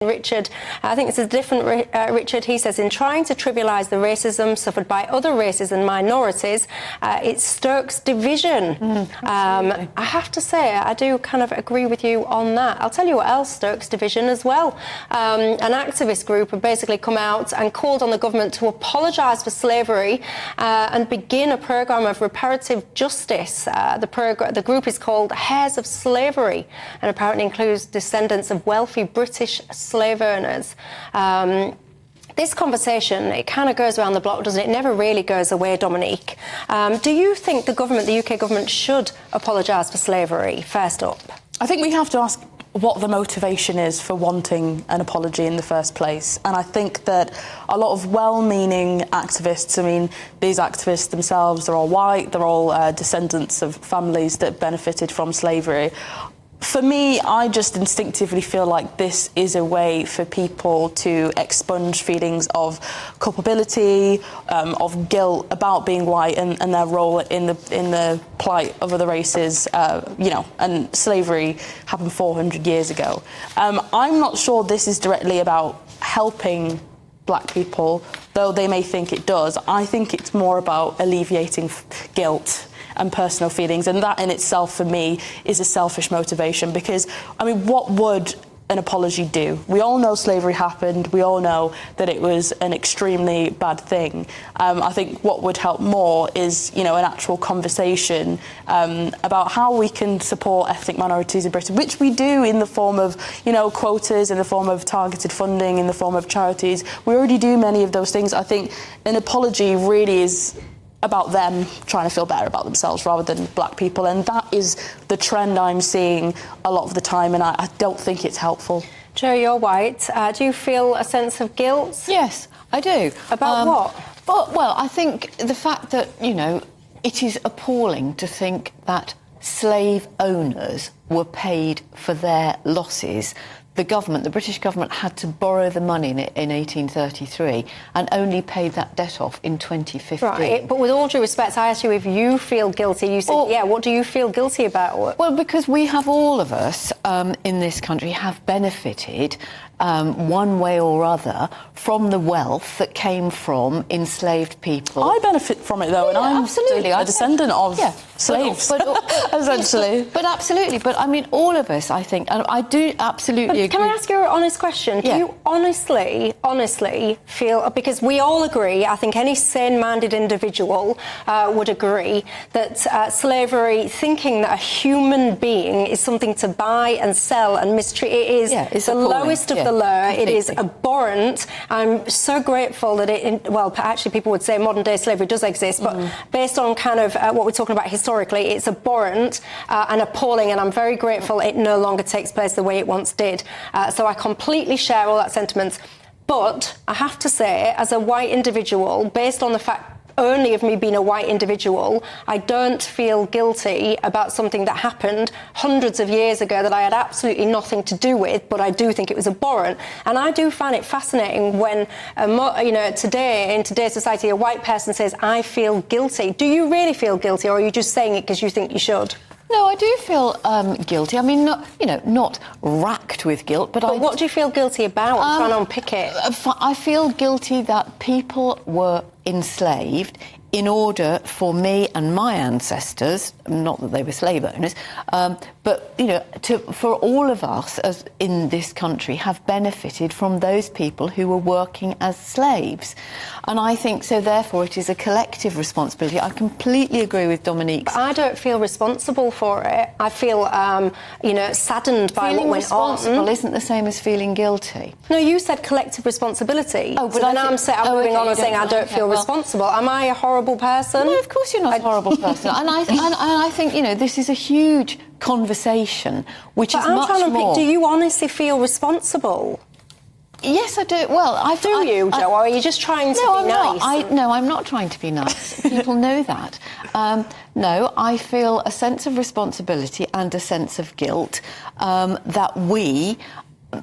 Richard, I think it's a different Richard. He says, in trying to trivialise the racism suffered by other races and minorities, it stokes division. I have to say, I do kind of agree with you on that. I'll tell you what else stokes division as well. An activist group have basically come out and called on the government to apologise for slavery and begin a programme of reparative justice. The group is called Heirs of Slavery and apparently includes descendants of wealthy British slave owners. This conversation, it kind of goes around the block, doesn't it? It never really goes away, Dominique. Do you think the government, the UK government, should apologise for slavery, first up? I think we have to ask what the motivation is for wanting an apology in the first place. And I think that a lot of well-meaning activists, I mean, these activists themselves, they're all white, they're all descendants of families that benefited from slavery. For me, I just instinctively feel like this is a way for people to expunge feelings of culpability, of guilt about being white and their role in the plight of other races, and slavery happened 400 years ago. I'm not sure this is directly about helping black people, though they may think it does. I think it's more about alleviating guilt and personal feelings, and that in itself for me is a selfish motivation, because I mean, what would an apology do? We all know slavery happened, we all know that it was an extremely bad thing. I think what would help more is, an actual conversation about how we can support ethnic minorities in Britain, which we do in the form of, quotas, in the form of targeted funding, in the form of charities. We already do many of those things. I think an apology really is about them trying to feel better about themselves rather than black people, and that is the trend I'm seeing a lot of the time, and I don't think it's helpful. Jo, you're white. Do you feel a sense of guilt? Yes, I do. About what? Well, I think the fact that, it is appalling to think that slave owners were paid for their losses. The British government had to borrow the money in 1833 and only paid that debt off in 2015. Right, but with all due respect, I asked you if you feel guilty. You said, what do you feel guilty about? Well, because we have, all of us in this country have benefited one way or other from the wealth that came from enslaved people. I benefit from it, though, and I'm absolutely a descendant of slaves, essentially. But absolutely. But, I mean, all of us, I think, and I do absolutely agree. Can I ask you an honest question? Do you honestly feel, because we all agree, I think any sane-minded individual would agree, that slavery, thinking that a human being is something to buy and sell and mistreat, it is the lowest of the low. Completely. It is abhorrent. I'm so grateful that actually people would say modern-day slavery does exist, but based on kind of what we're talking about historically, it's abhorrent and appalling, and I'm very grateful it no longer takes place the way it once did. So I completely share all that sentiment. But I have to say, as a white individual, based on the fact only of me being a white individual, I don't feel guilty about something that happened hundreds of years ago that I had absolutely nothing to do with, but I do think it was abhorrent. And I do find it fascinating when, today, in today's society, a white person says, I feel guilty. Do you really feel guilty, or are you just saying it because you think you should? No, I do feel guilty. I mean, not racked with guilt, but what do you feel guilty about? I'm trying to unpick it. I feel guilty that people were enslaved in order for me and my ancestors, not that they were slave owners, but, for all of us as in this country have benefited from those people who were working as slaves. And I think so, therefore, it is a collective responsibility. I completely agree with Dominique. But I don't feel responsible for it. I feel, saddened by what went on. Feeling responsible isn't the same as feeling guilty. No, you said collective responsibility. Oh, but so I'm moving on and saying I don't feel responsible. Am I a horrible person? No, of course you're not a horrible person. And I think, this is a huge conversation, which is much more. Do you honestly feel responsible? Yes, I do. Well, Do you, Jo, or are you just trying to be nice? No, I'm not trying to be nice. People know that. No, I feel a sense of responsibility and a sense of guilt that we,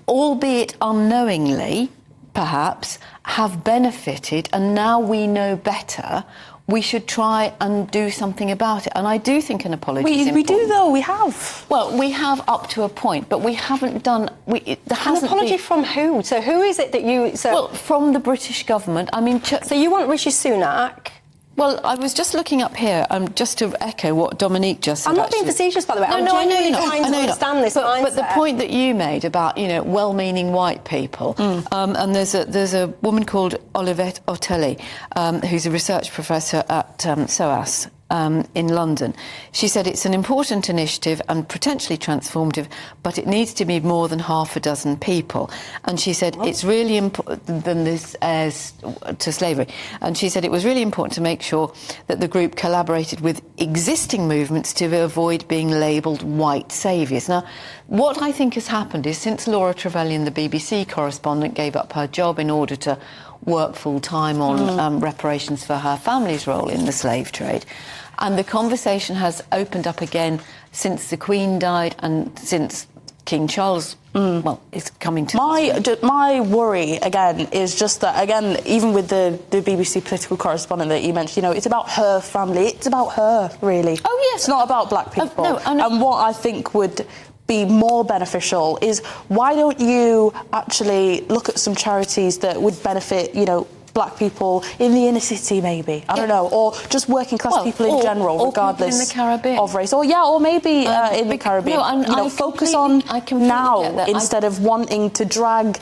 albeit unknowingly, perhaps, have benefited, and now we know better we should try and do something about it. And I do think an apology is important. We do, though. We have. Well, we have up to a point, but we haven't done... There An apology from who? So who is it that you... Well, from the British government. I mean... So you want Rishi Sunak... Well, I was just looking up here, just to echo what Dominique just said. I'm not being facetious, by the way. I'm genuinely trying to understand this mindset. But the point that you made about, well-meaning white people, and there's a woman called Olivette Otelli, who's a research professor at SOAS in London. She said it's an important initiative and potentially transformative, but it needs to be more than half a dozen people. And she said it's really important than this as to slavery. And she said it was really important to make sure that the group collaborated with existing movements to avoid being labelled white saviours. Now, what I think has happened is since Laura Trevelyan, the BBC correspondent, gave up her job in order to work full-time on reparations for her family's role in the slave trade. And the conversation has opened up again since the Queen died and since King Charles, is coming to... My worry, again, is just that, again, even with the BBC political correspondent that you mentioned, it's about her family. It's about her, really. Oh, yes. It's not about black people. No, and what I think would be more beneficial is why don't you actually look at some charities that would benefit, black people in the inner city, maybe. I don't know, or just working class people in general, regardless in the Caribbean. of race. Or maybe in the Caribbean. Focus on now instead of wanting to drag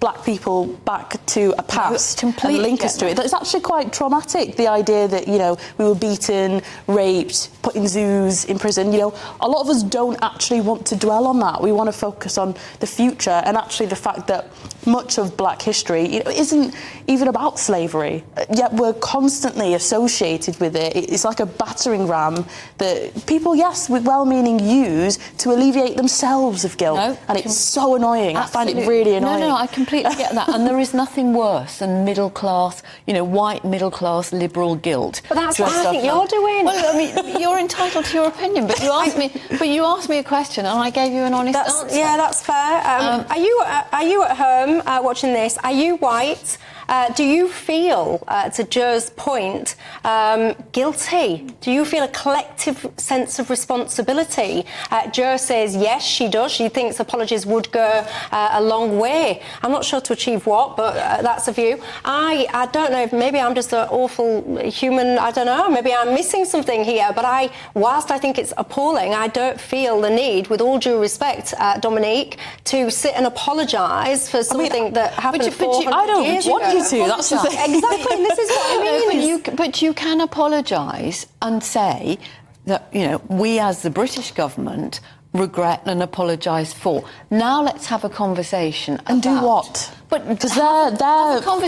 black people back to a past and link us to it. It's actually quite traumatic, the idea that, we were beaten, raped, put in zoos, in prison. A lot of us don't actually want to dwell on that. We want to focus on the future, and actually the fact that much of black history isn't even about slavery, yet we're constantly associated with it. It's like a battering ram that people, yes, with well-meaning, use to alleviate themselves of guilt. And it's so annoying. Absolutely. I find it really annoying. No, I completely get that. And there is nothing worse than middle-class, white middle-class liberal guilt. But that's what I think you're doing. Well, I mean, you're entitled to your opinion, but you asked me a question and I gave you an honest answer. Yeah, that's fair. Are you at home watching this? Are you white? Do you feel, to Joe's point, guilty? Do you feel a collective sense of responsibility? Joe says yes, she does. She thinks apologies would go a long way. I'm not sure to achieve what, but that's a view. I don't know, maybe I'm just an awful human, I don't know, maybe I'm missing something here, but whilst I think it's appalling, I don't feel the need, with all due respect, Dominique, to sit and apologise for something that happened 400 years ago. That's the thing. Exactly, this is what I mean. But you can apologise and say that, we as the British government regret and apologise for. Now let's have a conversation. And do what? Because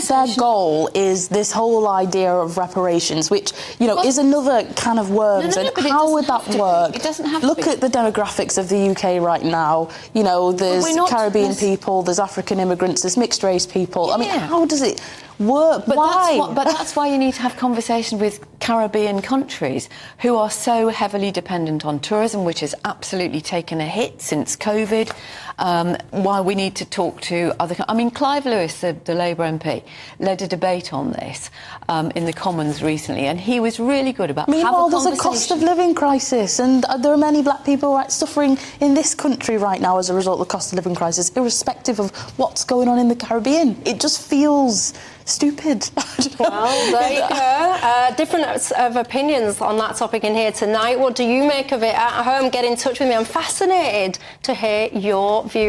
their goal is this whole idea of reparations, which, is another can of worms. No, and how would that work? It doesn't have to. Look at the demographics of the UK right now. There's Caribbean people, there's African immigrants, there's mixed race people. Yeah. I mean, how does it work? Why? That's why you need to have conversation with Caribbean countries who are so heavily dependent on tourism, which has absolutely taken a hit since COVID. Why we need to talk to other... I mean, Clive Lewis, the Labour MP, led a debate on this in the Commons recently, and he was really good about having a conversation. Meanwhile, there's a cost of living crisis, and there are many black people suffering in this country right now as a result of the cost of living crisis, irrespective of what's going on in the Caribbean. It just feels stupid. Well, there you go. Difference of opinions on that topic in here tonight. What do you make of it at home? Get in touch with me. I'm fascinated to hear your views.